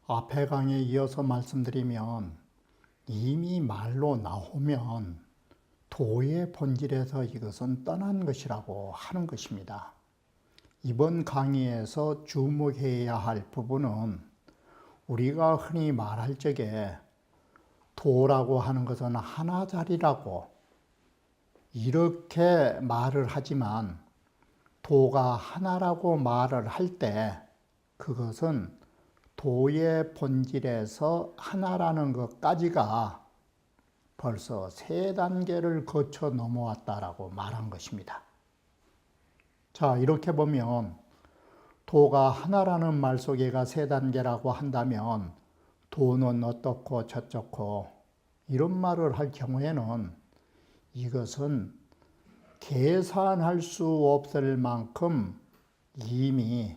앞에 강의에 이어서 말씀드리면 이미 말로 나오면 도의 본질에서 이것은 떠난 것이라고 하는 것입니다. 이번 강의에서 주목해야 할 부분은 우리가 흔히 말할 적에 도라고 하는 것은 하나짜리라고 이렇게 말을 하지만 도가 하나라고 말을 할 때 그것은 도의 본질에서 하나라는 것까지가 벌써 3단계를 거쳐 넘어왔다라고 말한 것입니다. 자, 이렇게 보면 도가 하나라는 말 속에가 3단계라고 한다면 도는 어떻고 저쩌고 이런 말을 할 경우에는 이것은 계산할 수 없을 만큼 이미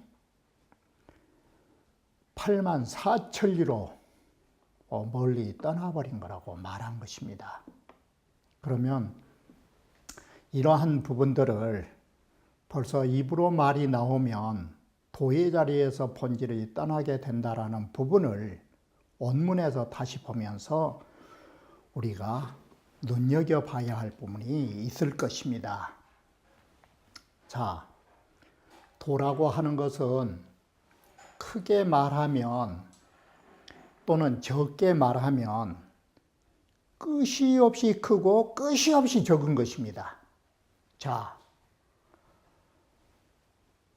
8만 4천리로 멀리 떠나버린 거라고 말한 것입니다. 그러면 이러한 부분들을 벌써 입으로 말이 나오면 도의 자리에서 본질이 떠나게 된다라는 부분을 원문에서 다시 보면서 우리가 눈여겨봐야 할 부분이 있을 것입니다. 자, 도라고 하는 것은 크게 말하면 또는 적게 말하면 끝이 없이 크고 끝이 없이 적은 것입니다. 자,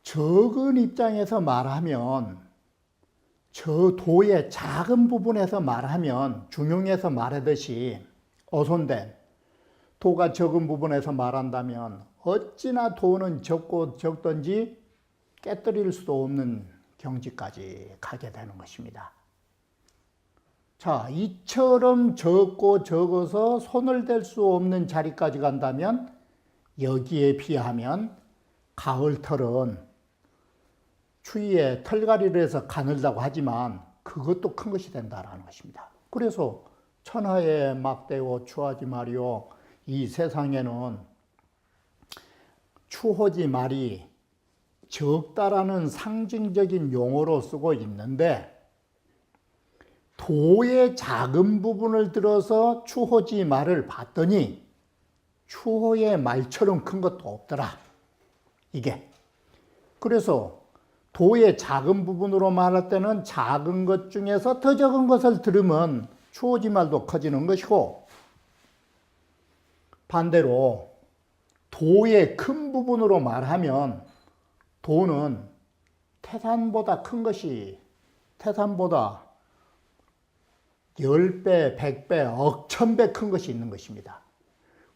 적은 입장에서 말하면 저 도의 작은 부분에서 말하면 중용에서 말하듯이 어손된 도가 적은 부분에서 말한다면 어찌나 도는 적고 적든지 깨뜨릴 수도 없는 경지까지 가게 되는 것입니다. 자, 이처럼 적고 적어서 손을 댈 수 없는 자리까지 간다면 여기에 비하면 가을털은 추위에 털갈이를 해서 가늘다고 하지만 그것도 큰 것이 된다는 것입니다. 그래서 천하에 막대고 추하지 말이요, 이 세상에는 추호지 말이 적다라는 상징적인 용어로 쓰고 있는데 도의 작은 부분을 들어서 추호지 말을 봤더니 추호의 말처럼 큰 것도 없더라. 이게. 그래서 도의 작은 부분으로 말할 때는 작은 것 중에서 더 적은 것을 들으면 추호지 말도 커지는 것이고, 반대로 도의 큰 부분으로 말하면 도는 태산보다 큰 것이 태산보다 10배, 100배, 억천배 큰 것이 있는 것입니다.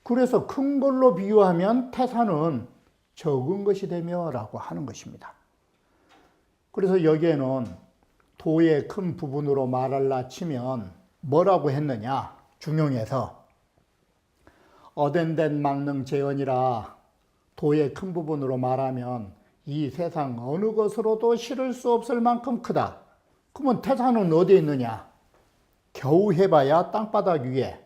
그래서 큰 걸로 비유하면 태산은 적은 것이 되며 라고 하는 것입니다. 그래서 여기에는 도의 큰 부분으로 말할라 치면 뭐라고 했느냐? 중용에서 어덴덴 막능 재언이라 도의 큰 부분으로 말하면 이 세상 어느 것으로도 실을 수 없을 만큼 크다. 그러면 태산은 어디에 있느냐? 겨우 해봐야 땅바닥 위에,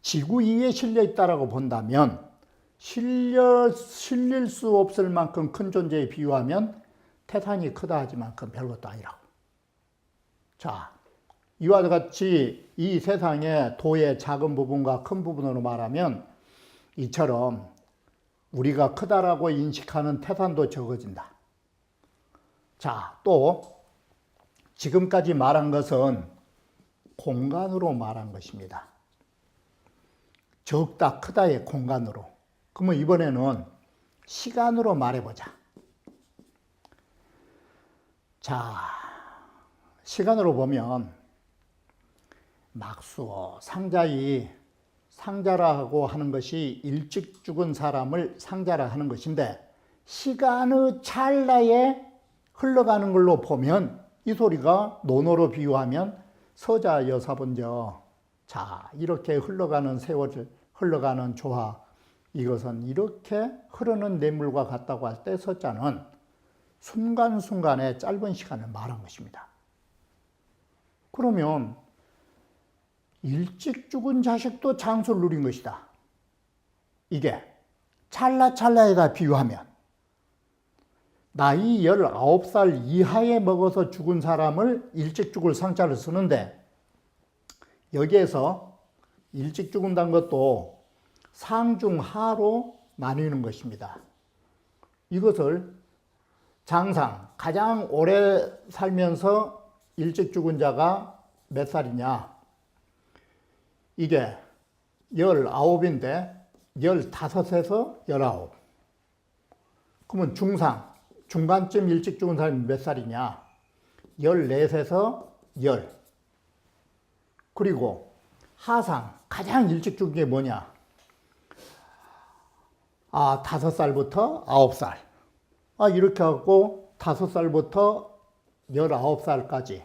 지구 위에 실려 있다라고 본다면 실릴 수 없을 만큼 큰 존재에 비유하면 태산이 크다 하지만 그건 별것도 아니라고. 자, 이와 같이 이 세상의 도의 작은 부분과 큰 부분으로 말하면 이처럼 우리가 크다라고 인식하는 태산도 적어진다. 자, 또 지금까지 말한 것은 공간으로 말한 것입니다. 적다, 크다의 공간으로. 그러면 이번에는 시간으로 말해보자. 자, 시간으로 보면 막수어, 상자라고 하는 것이 일찍 죽은 사람을 상자라 하는 것인데 시간의 찰나에 흘러가는 걸로 보면 이 소리가 논어로 비유하면 서자 여사본저. 자, 이렇게 흘러가는 세월을 흘러가는 조화, 이것은 이렇게 흐르는 냇물과 같다고 할 때 서자는 순간순간의 짧은 시간을 말한 것입니다. 그러면 일찍 죽은 자식도 장수를 누린 것이다. 이게 찰나찰나에다 비유하면 나이 19살 이하에 먹어서 죽은 사람을 일찍 죽을 상자를 쓰는데 여기에서 일찍 죽은다는 것도 상중하로 나뉘는 것입니다. 이것을 장상, 가장 오래 살면서 일찍 죽은 자가 몇 살이냐? 이게 19인데 15에서 19. 그러면 중상, 중간쯤 일찍 죽은 사람이 몇 살이냐? 14에서 10. 그리고 하상, 가장 일찍 죽은 게 뭐냐? 5살부터 9살. 이렇게 하고 5살부터 19살까지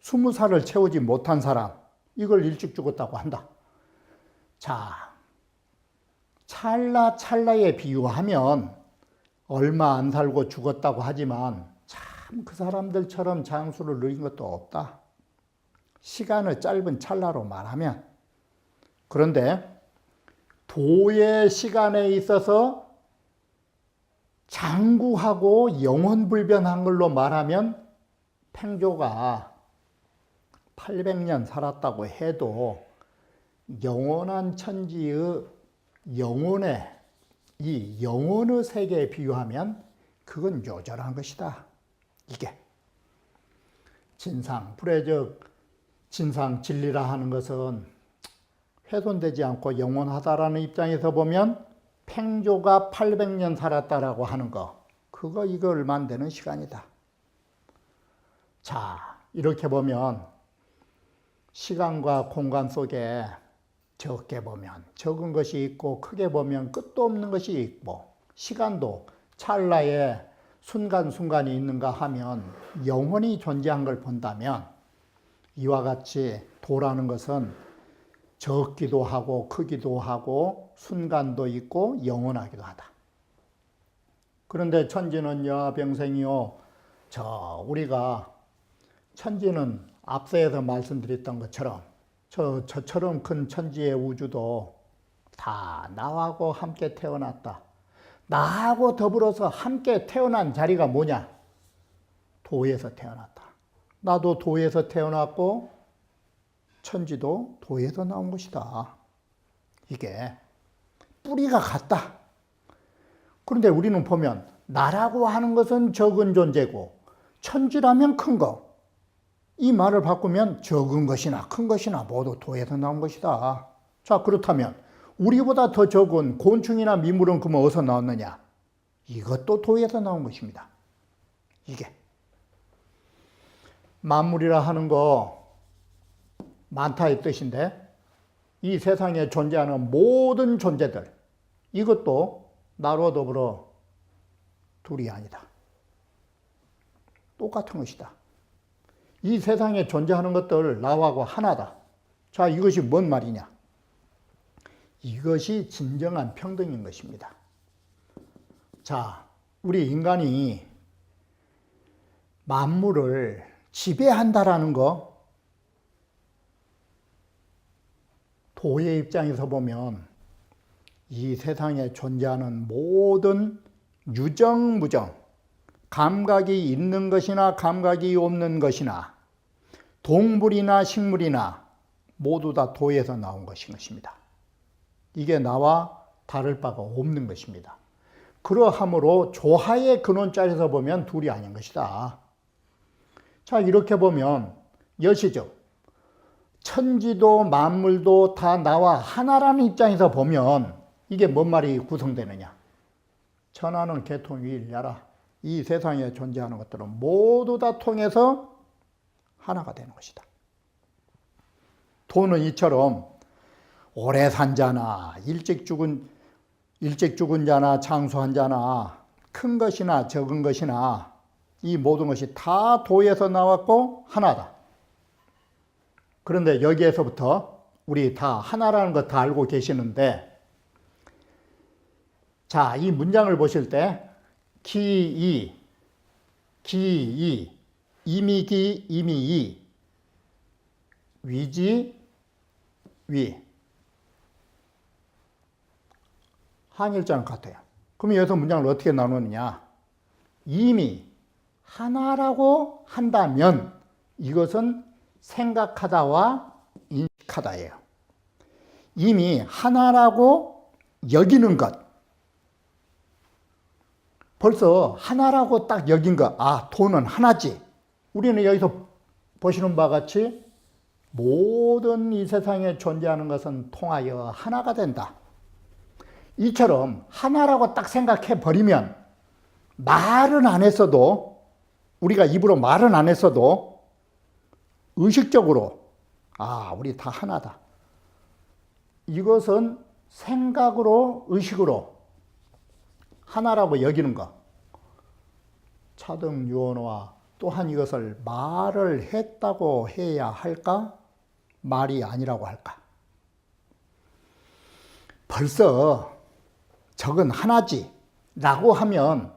20살을 채우지 못한 사람, 이걸 일찍 죽었다고 한다. 자, 찰나찰나에 비유하면 얼마 안 살고 죽었다고 하지만 참 그 사람들처럼 장수를 누린 것도 없다. 시간을 짧은 찰나로 말하면. 그런데 도의 시간에 있어서 장구하고 영원불변한 걸로 말하면 팽조가 800년 살았다고 해도 영원한 천지의 영혼의 이 영혼의 세계에 비유하면 그건 요절한 것이다. 이게 진상, 불의적 진상 진리라 하는 것은 훼손되지 않고 영원하다라는 입장에서 보면 팽조가 800년 살았다라고 하는 거, 그거 이거 얼마 안 되는 시간이다. 자, 이렇게 보면 시간과 공간 속에 적게 보면 적은 것이 있고 크게 보면 끝도 없는 것이 있고, 시간도 찰나에 순간순간이 있는가 하면 영원히 존재한 걸 본다면 이와 같이 도라는 것은 적기도 하고 크기도 하고 순간도 있고 영원하기도 하다. 그런데 천지는요 병생이요, 우리가 천지는 앞서에서 말씀드렸던 것처럼 저처럼 큰 천지의 우주도 다 나하고 함께 태어났다. 나하고 더불어서 함께 태어난 자리가 뭐냐? 도에서 태어났다. 나도 도에서 태어났고 천지도 도에서 나온 것이다. 이게 뿌리가 같다. 그런데 우리는 보면 나라고 하는 것은 적은 존재고 천지라면 큰 거. 이 말을 바꾸면 적은 것이나 큰 것이나 모두 도에서 나온 것이다. 자, 그렇다면 우리보다 더 적은 곤충이나 미물은 그러면 어디서 나왔느냐? 이것도 도에서 나온 것입니다. 이게 만물이라 하는 거 많다의 뜻인데, 이 세상에 존재하는 모든 존재들, 이것도 나로 더불어 둘이 아니다. 똑같은 것이다. 이 세상에 존재하는 것들 나하고 하나다. 자, 이것이 뭔 말이냐? 이것이 진정한 평등인 것입니다. 자, 우리 인간이 만물을 지배한다라는 거, 도의 입장에서 보면 이 세상에 존재하는 모든 유정무정, 감각이 있는 것이나 감각이 없는 것이나 동물이나 식물이나 모두 다 도에서 나온 것인 것입니다. 이게 나와 다를 바가 없는 것입니다. 그러하므로 조화의 근원자에서 보면 둘이 아닌 것이다. 자, 이렇게 보면 여시죠. 천지도 만물도 다 나와 하나라는 입장에서 보면 이게 뭔 말이 구성되느냐? 천하는 개통위일야라. 이 세상에 존재하는 것들은 모두 다 통해서 하나가 되는 것이다. 도는 이처럼 오래 산 자나 일찍 죽은 자나 장수한 자나 큰 것이나 적은 것이나 이 모든 것이 다 도에서 나왔고 하나다. 그런데 여기에서부터 우리 다 하나라는 것 다 알고 계시는데, 자, 이 문장을 보실 때 기이, 이미기, 이미이, 위지, 위. 한일자는 같아요. 그럼 여기서 문장을 어떻게 나누느냐? 이미 하나라고 한다면 이것은 생각하다와 인식하다예요. 이미 하나라고 여기는 것. 벌써 하나라고 딱 여긴 것. 아, 돈은 하나지. 우리는 여기서 보시는 바와 같이 모든 이 세상에 존재하는 것은 통하여 하나가 된다. 이처럼 하나라고 딱 생각해 버리면 말은 안 했어도, 우리가 입으로 말은 안 했어도 의식적으로 아, 우리 다 하나다. 이것은 생각으로, 의식으로 하나라고 여기는 것. 차등 유언어와 또한 이것을 말을 했다고 해야 할까? 말이 아니라고 할까? 벌써 저건 하나지 라고 하면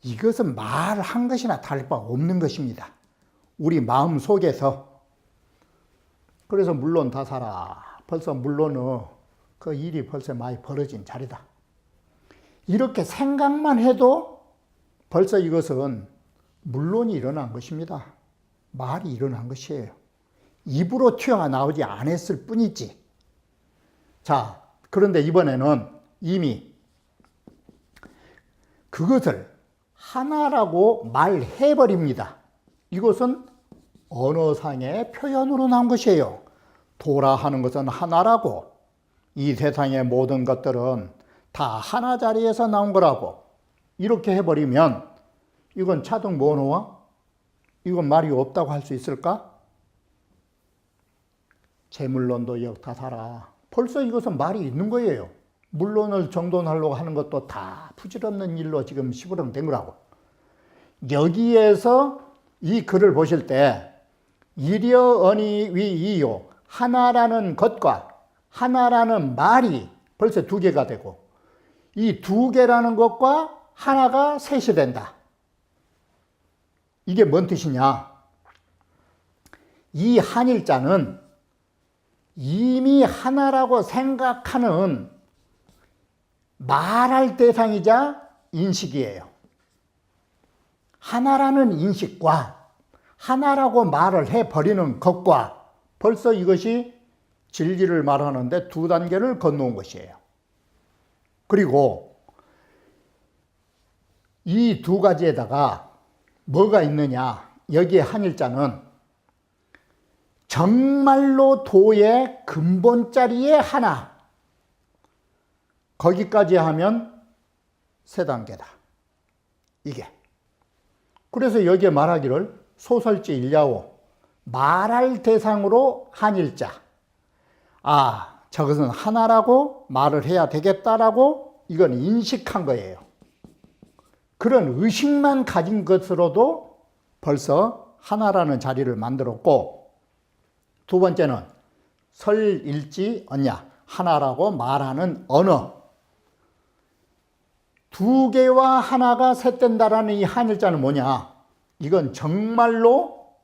이것은 말한 것이나 다를 바 없는 것입니다. 우리 마음 속에서. 그래서 물론 다 살아. 벌써 물론은 그 일이 벌써 많이 벌어진 자리다. 이렇게 생각만 해도 벌써 이것은 물론이 일어난 것입니다. 말이 일어난 것이에요. 입으로 튀어나오지 않았을 뿐이지. 자, 그런데 이번에는 이미 그것을 하나라고 말해버립니다. 이것은 언어상의 표현으로 나온 것이에요. 도라 하는 것은 하나라고, 이 세상의 모든 것들은 다 하나 자리에서 나온 거라고 이렇게 해버리면 이건 차등 모노와 이건 말이 없다고 할 수 있을까? 재물론도 역다사라. 벌써 이것은 말이 있는 거예요. 물론을 정돈하려고 하는 것도 다 부질없는 일로 지금 시부렁된 거라고. 여기에서 이 글을 보실 때 이려 어니 위 이요, 하나라는 것과 하나라는 말이 벌써 두 개가 되고, 이 두 개라는 것과 하나가 셋이 된다. 이게 뭔 뜻이냐? 이 한일자는 이미 하나라고 생각하는 말할 대상이자 인식이에요. 하나라는 인식과 하나라고 말을 해버리는 것과 벌써 이것이 진리를 말하는데 두 단계를 건너온 것이에요. 그리고 이 두 가지에다가 뭐가 있느냐? 여기에 한일자는 정말로 도의 근본 자리에 하나, 거기까지 하면 세 단계다. 이게. 그래서 여기에 말하기를 소설지 일야오, 말할 대상으로 한일자. 아, 저것은 하나라고 말을 해야 되겠다라고 이건 인식한 거예요. 그런 의식만 가진 것으로도 벌써 하나라는 자리를 만들었고, 두 번째는 설일지 언냐, 하나라고 말하는 언어. 두 개와 하나가 셋된다라는 이 한일자는 뭐냐? 이건 정말로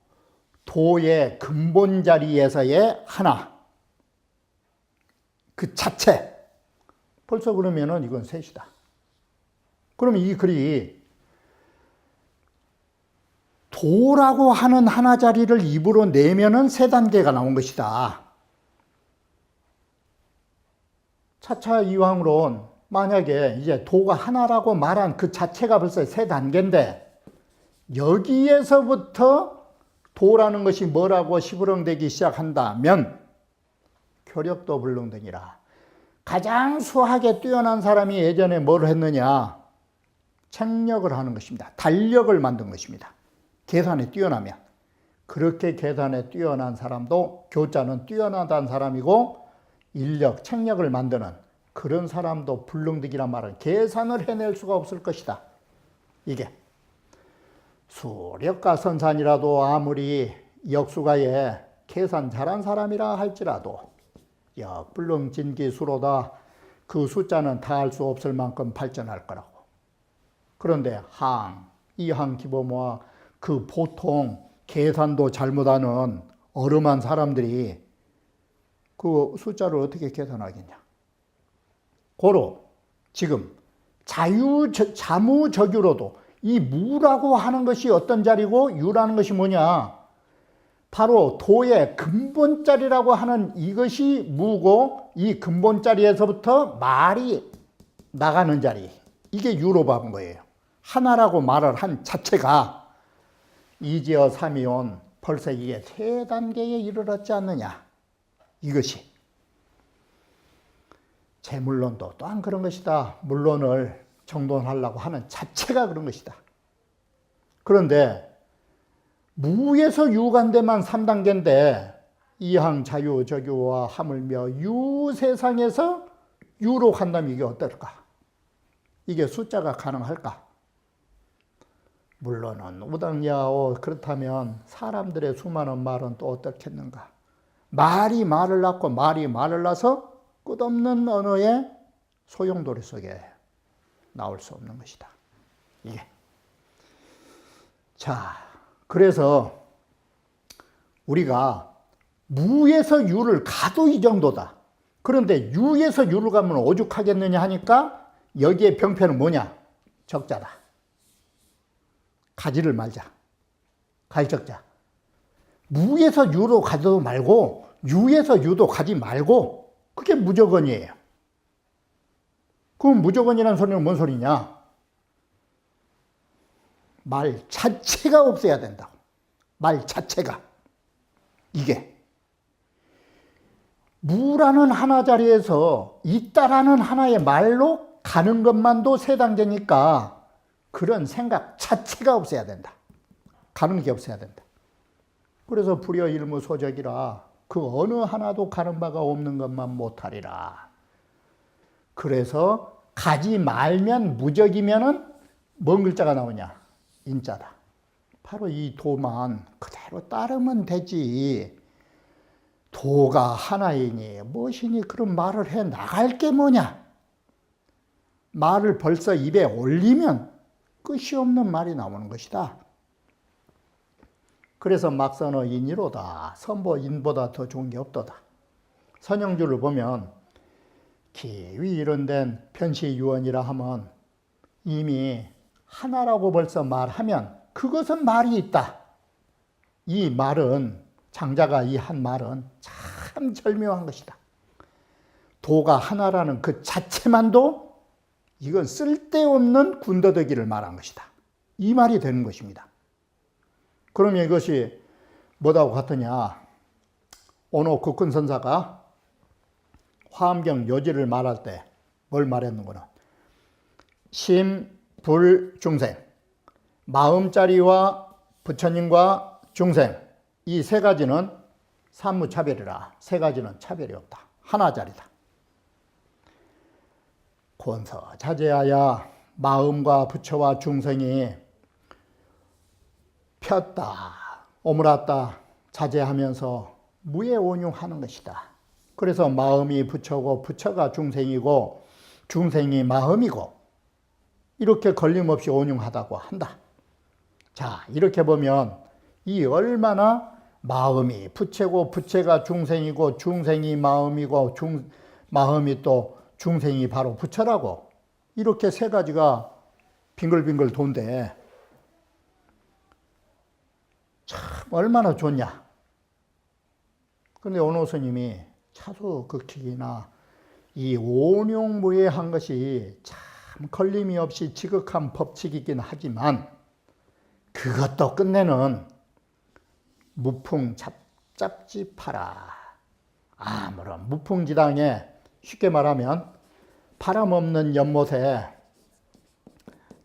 도의 근본 자리에서의 하나. 그 자체. 벌써 그러면은 이건 셋이다. 그러면 이 글이 도라고 하는 하나 자리를 입으로 내면은 세 단계가 나온 것이다. 차차 이황으론 만약에 이제 도가 하나라고 말한 그 자체가 벌써 세 단계인데, 여기에서부터 도라는 것이 뭐라고 시부렁대기 시작한다면 효력도 불능등이라. 가장 수학에 뛰어난 사람이 예전에 뭘 했느냐? 책력을 하는 것입니다. 달력을 만든 것입니다. 계산에 뛰어나면. 그렇게 계산에 뛰어난 사람도 교자는 뛰어나다는 사람이고, 인력, 책력을 만드는 그런 사람도 불능득이란 말은 계산을 해낼 수가 없을 것이다. 이게 수력가 선산이라도 아무리 역수가에 계산 잘한 사람이라 할지라도 역불능진기수로다 그 숫자는 다할 수 없을 만큼 발전할 거라고. 그런데 이항 기보모와 그 보통 계산도 잘못하는 어름한 사람들이 그 숫자를 어떻게 계산하겠냐. 고로 지금 자무적유로도 이 무라고 하는 것이 어떤 자리고 유라는 것이 뭐냐. 바로 도의 근본자리라고 하는 이것이 무고 이 근본자리에서부터 말이 나가는 자리. 이게 유로 봐본 거예요. 하나라고 말을 한 자체가 이지어 삼이온 벌써 이게 3단계에 이르렀지 않느냐. 이것이. 재물론도 또한 그런 것이다. 물론을 정돈하려고 하는 자체가 그런 것이다. 그런데 무에서 유간데만 3단계인데 이항 자유적유와 하물며 유세상에서 유로 간다면 이게 어떨까? 이게 숫자가 가능할까? 물론은 우당야오 그렇다면 사람들의 수많은 말은 또 어떻겠는가? 말이 말을 낳고 말이 말을 낳아서 끝없는 언어의 소용돌이 속에 나올 수 없는 것이다. 이게. 자, 그래서 우리가 무에서 유를 가도 이 정도다. 그런데 유에서 유를 가면 오죽하겠느냐 하니까 여기에 병폐는 뭐냐? 적자다. 가지를 말자. 갈적자. 무에서 유로 가도 말고 유에서 유도 가지 말고 그게 무조건이에요. 그럼 무조건이라는 소리는 뭔 소리냐? 말 자체가 없어야 된다고. 말 자체가. 이게. 무라는 하나 자리에서 있다라는 하나의 말로 가는 것만도 3단계니까 그런 생각 자체가 없어야 된다. 가는 게 없어야 된다. 그래서 불여일무소적이라 그 어느 하나도 가는 바가 없는 것만 못하리라. 그래서 가지 말면 무적이면은 뭔 글자가 나오냐? 인자다. 바로 이 도만 그대로 따르면 되지. 도가 하나이니 무엇이니 그런 말을 해 나갈 게 뭐냐? 말을 벌써 입에 올리면 끝이 없는 말이 나오는 것이다. 그래서 막선어 인이로다. 선보 인보다 더 좋은 게 없도다. 선형줄을 보면 기위 이런 데는 편시유언이라 하면 이미 하나라고 벌써 말하면 그것은 말이 있다. 이 말은 장자가 이 한 말은 참 절묘한 것이다. 도가 하나라는 그 자체만도 이건 쓸데없는 군더더기를 말한 것이다. 이 말이 되는 것입니다. 그러면 이것이 뭐라고 같으냐? 오노 국군선사가 화엄경 요지를 말할 때 뭘 말했는구나. 심불중생, 마음자리와 부처님과 중생, 이 3가지는 삼무차별이라. 3가지는 차별이 없다. 하나자리다. 권서 자제하야 마음과 부처와 중생이 폈다, 오므랐다 자제하면서 무에 온용하는 것이다. 그래서 마음이 부처고 부처가 중생이고 중생이 마음이고 이렇게 걸림없이 온용하다고 한다. 자, 이렇게 보면 이 얼마나 마음이 부처고 부처가 중생이고 중생이 마음이고 마음이 또 중생이 바로 부처라고 이렇게 3가지가 빙글빙글 돈데 참 얼마나 좋냐. 그런데 오노 스님이 차수극칙이나 이 온용무예한 것이 참 걸림이 없이 지극한 법칙이긴 하지만 그것도 끝내는 무풍 잡잡지파라. 아무런 무풍지당에 쉽게 말하면 바람 없는 연못에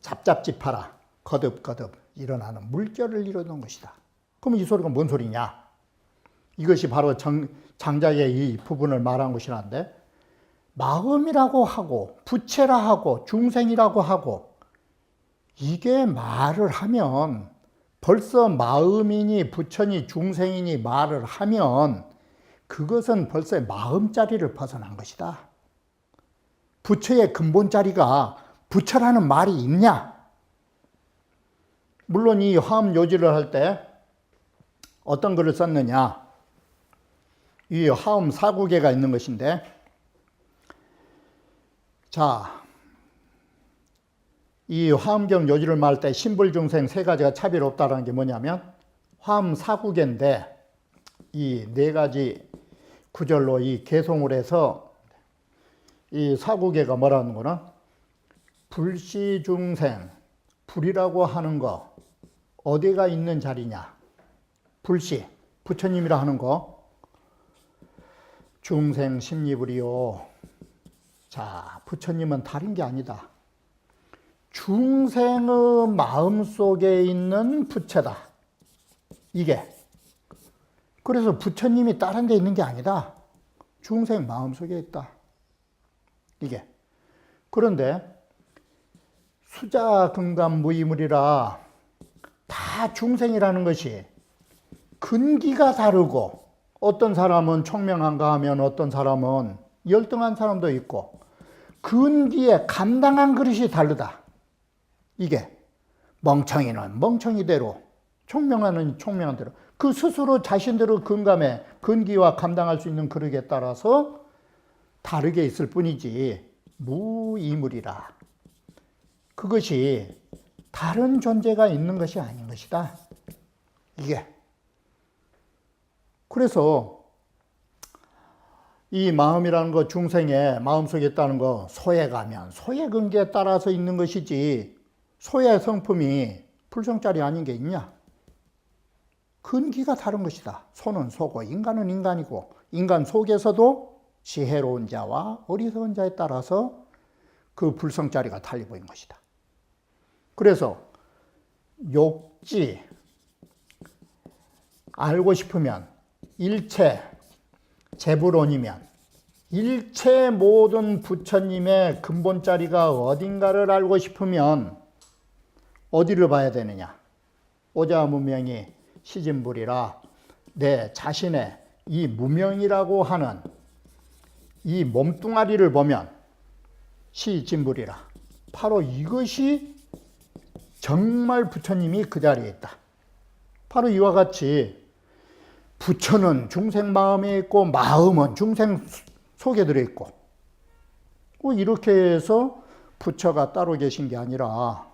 잡잡지파라. 거듭거듭 일어나는 물결을 이루는 것이다. 그럼 이 소리가 뭔 소리냐? 이것이 바로 장자의 이 부분을 말한 것이란데 마음이라고 하고 부채라 하고 중생이라고 하고 이게 말을 하면 벌써 마음이니 부처니 중생이니 말을 하면 그것은 벌써 마음자리를 벗어난 것이다. 부처의 근본 자리가 부처라는 말이 있냐? 물론 이 화엄 요지를 할 때 어떤 글을 썼느냐? 이 화엄 사구계가 있는 것인데, 자, 이 화엄경 요지를 말할 때 신불중생 세 가지가 차별 없다라는 게 뭐냐면, 화엄 사구계인데 이 네 가지 구절로 이 개송을 해서 이 사구계가 뭐라는 거는 불시중생, 불이라고 하는 거 어디가 있는 자리냐? 불시, 부처님이라 하는 거. 중생 심리불이요. 자, 부처님은 다른 게 아니다. 중생의 마음속에 있는 부처다. 이게. 그래서 부처님이 다른 데 있는 게 아니다. 중생 마음속에 있다. 이게. 그런데 수자금감무이물이라 다 중생이라는 것이 근기가 다르고, 어떤 사람은 총명한가 하면 어떤 사람은 열등한 사람도 있고, 근기에 감당한 그릇이 다르다. 이게 멍청이는 멍청이대로, 총명한은 총명한 대로 그 스스로 자신들의 근감에 근기와 감당할 수 있는 그릇에 따라서 다르게 있을 뿐이지 무이물이라. 그것이 다른 존재가 있는 것이 아닌 것이다. 이게. 그래서 이 마음이라는 거, 중생의 마음속에 있다는 거, 소에 가면 소의 근기에 따라서 있는 것이지 소의 성품이 불성짜리 아닌 게 있냐? 근기가 다른 것이다. 소는 소고 인간은 인간이고, 인간 속에서도 지혜로운 자와 어리석은 자에 따라서 그 불성짜리가 달리 보이는 것이다. 그래서 욕지, 알고 싶으면 일체 재불원이면, 일체 모든 부처님의 근본 자리가 어딘가를 알고 싶으면 어디를 봐야 되느냐? 오자무명이 시진불이라 내 자신의 이 무명이라고 하는 이 몸뚱아리를 보면 시진불이라. 바로 이것이 정말 부처님이 그 자리에 있다. 바로 이와 같이 부처는 중생 마음에 있고 마음은 중생 속에 들어있고, 이렇게 해서 부처가 따로 계신 게 아니라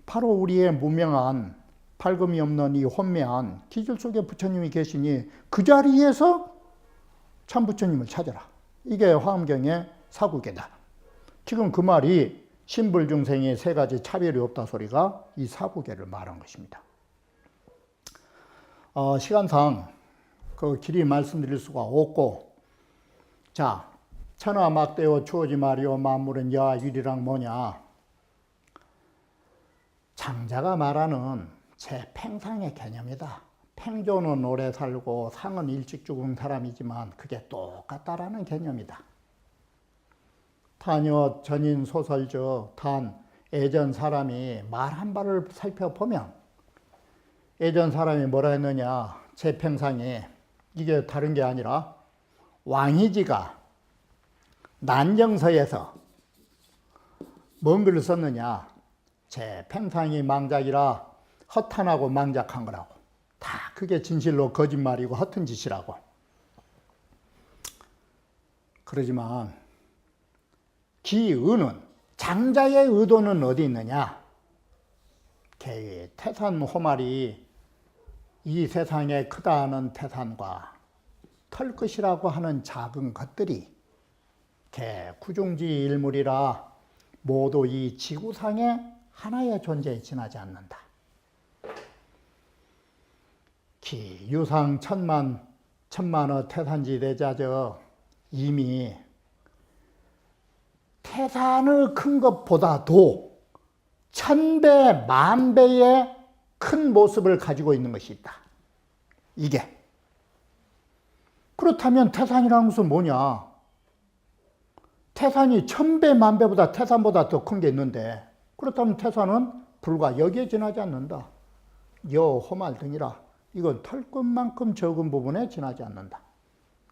바로 우리의 무명한 밝음이 없는 이 혼미한 기질 속에 부처님이 계시니 그 자리에서 참 부처님을 찾아라. 이게 화엄경의 사구계다. 지금 그 말이 신불중생의 세 가지 차별이 없다 소리가 이 사구계를 말한 것입니다. 시간상 그 길이 말씀드릴 수가 없고, 자, 천하 막대여 추오지 마리오 만물은 여하유리랑 뭐냐? 장자가 말하는 제 팽상의 개념이다. 팽조는 오래 살고 상은 일찍 죽은 사람이지만 그게 똑같다라는 개념이다. 단여 전인 소설저 단 예전 사람이 말 한 발을 살펴보면 예전 사람이 뭐라 했느냐? 제 팽상이 이게 다른 게 아니라 왕이지가 난정서에서 뭔 글을 썼느냐? 제 팽상이 망작이라 허탄하고 망작한 거라고. 다 그게 진실로 거짓말이고 허튼 짓이라고. 그러지만 기의는, 장자의 의도는 어디 있느냐? 태산 호말이 이 세상에 크다 하는 태산과 털끝이라고 하는 작은 것들이 구중지 일물이라 모두 이 지구상에 하나의 존재에 지나지 않는다. 유상 천만의 태산지 대자저 이미 태산의 큰 것보다도 1000배, 10,000배의 큰 모습을 가지고 있는 것이 있다. 이게. 그렇다면 태산이라는 것은 뭐냐? 태산이 1000배, 10,000배보다 태산보다 더 큰 게 있는데, 그렇다면 태산은 불과 여기에 지나지 않는다. 여, 호말 등이라. 이건 털끝만큼 적은 부분에 지나지 않는다.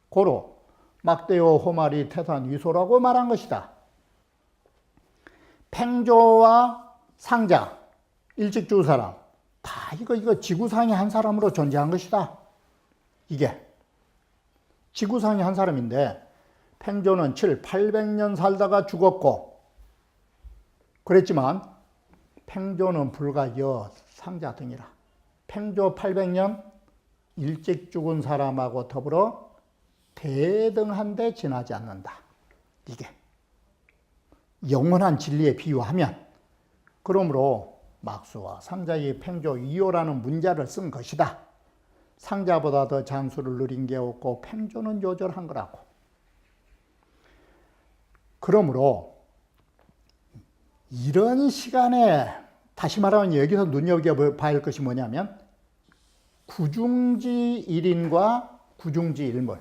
고로 막대여 호말이 태산 위소라고 말한 것이다. 팽조와 상자, 일찍 죽은 사람, 다 이거 지구상의 한 사람으로 존재한 것이다. 이게 지구상의 한 사람인데 팽조는 800년 살다가 죽었고 그랬지만 팽조는 불과 상자 등이라. 팽조 800년 일찍 죽은 사람하고 더불어 대등한데 지나지 않는다. 이게 영원한 진리에 비유하면 그러므로 막수와 상자의 팽조 2호라는 문자를 쓴 것이다. 상자보다 더 장수를 누린 게 없고 팽조는 요절한 거라고. 그러므로 이런 시간에 다시 말하면 여기서 눈여겨봐야 할 것이 뭐냐면 구중지 일인과 구중지 일물.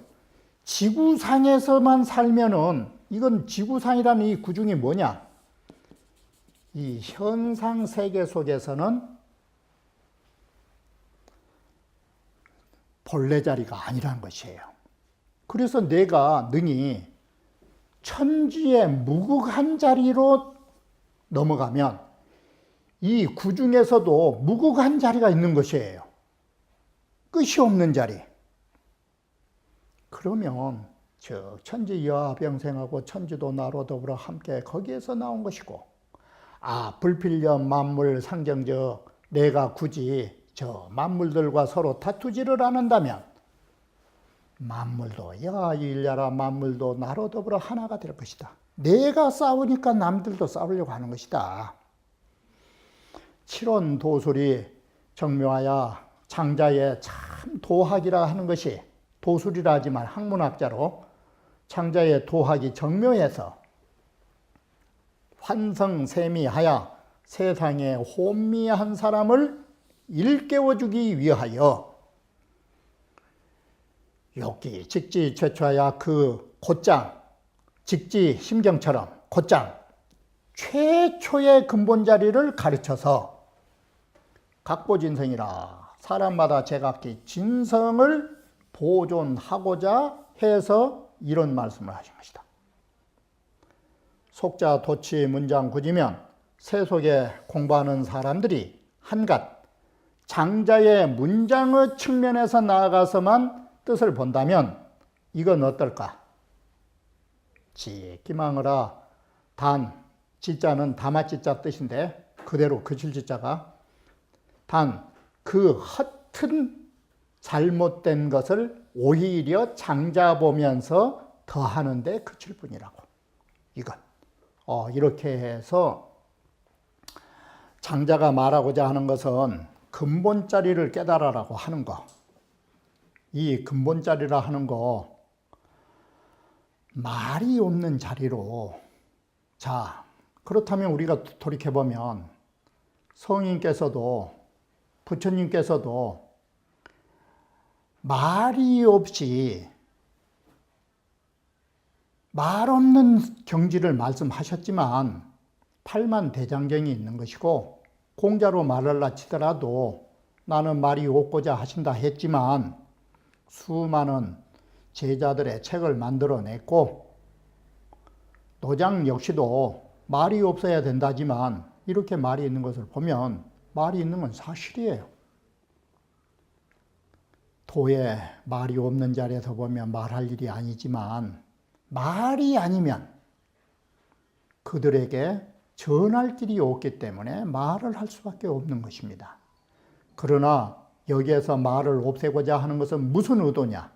지구상에서만 살면은 이건 지구상이라는 이 구중이 뭐냐? 이 현상 세계 속에서는 본래 자리가 아니라는 것이에요. 그래서 내가 능히 천지의 무극한 자리로 넘어가면 이 구중에서도 무극한 자리가 있는 것이에요. 끝이 없는 자리. 그러면 저 천지 여하병생하고 천지도 나로 더불어 함께 거기에서 나온 것이고, 불필려 만물 상경적 내가 굳이 저 만물들과 서로 다투지를 않는다면 만물도 일야라 만물도 나로 더불어 하나가 될 것이다. 내가 싸우니까 남들도 싸우려고 하는 것이다. 칠원 도술이 정묘하여 장자의 참 도학이라 하는 것이, 도술이라 하지만 학문학자로 장자의 도학이 정묘해서 환성세미하여 세상에 혼미한 사람을 일깨워주기 위하여 욕기 직지 최초하여 그 곧장, 직지 심경처럼 곧장 최초의 근본 자리를 가르쳐서 각보진성이라 사람마다 제각기 진성을 보존하고자 해서 이런 말씀을 하신 것이다. 속자 도치 문장 굳이면 세속에 공부하는 사람들이 한갓 장자의 문장의 측면에서 나아가서만 뜻을 본다면 이건 어떨까? 기망으라 단, 지자는 다마지자 뜻인데 그대로 그칠 지자가 단 그 허튼 잘못된 것을 오히려 장자 보면서 더하는데 그칠 뿐이라고. 이건 이렇게 해서 장자가 말하고자 하는 것은 근본 자리를 깨달으라고 하는 거. 이 근본 자리라 하는 거 말이 없는 자리로. 자, 그렇다면 우리가 돌이켜보면 성인께서도 부처님께서도 말이 없이 말 없는 경지를 말씀하셨지만 팔만대장경이 있는 것이고 공자로 말하려 치더라도 나는 말이 없고자 하신다 했지만 수많은 제자들의 책을 만들어냈고 노장 역시도 말이 없어야 된다지만 이렇게 말이 있는 것을 보면 말이 있는 건 사실이에요. 도에 말이 없는 자리에서 보면 말할 일이 아니지만 말이 아니면 그들에게 전할 길이 없기 때문에 말을 할 수밖에 없는 것입니다. 그러나 여기에서 말을 없애고자 하는 것은 무슨 의도냐?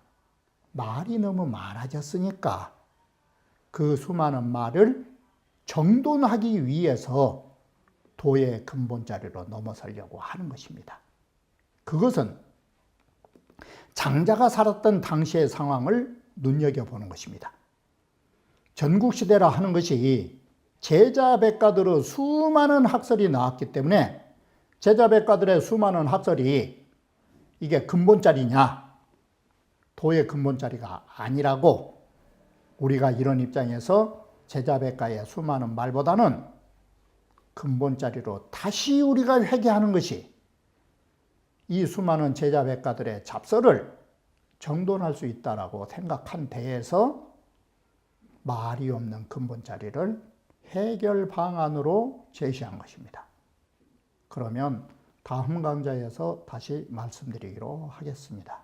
말이 너무 많아졌으니까 그 수많은 말을 정돈하기 위해서 도의 근본 자리로 넘어서려고 하는 것입니다. 그것은 장자가 살았던 당시의 상황을 눈여겨보는 것입니다. 전국시대라 하는 것이 제자백가들의 수많은 학설이 나왔기 때문에 제자백가들의 수많은 학설이 이게 근본자리냐? 도의 근본자리가 아니라고 우리가 이런 입장에서 제자백가의 수많은 말보다는 근본자리로 다시 우리가 회개하는 것이 이 수많은 제자백가들의 잡설을 정돈할 수 있다라고 생각한 데에서 말이 없는 근본자리를 해결 방안으로 제시한 것입니다. 그러면 다음 강좌에서 다시 말씀드리기로 하겠습니다.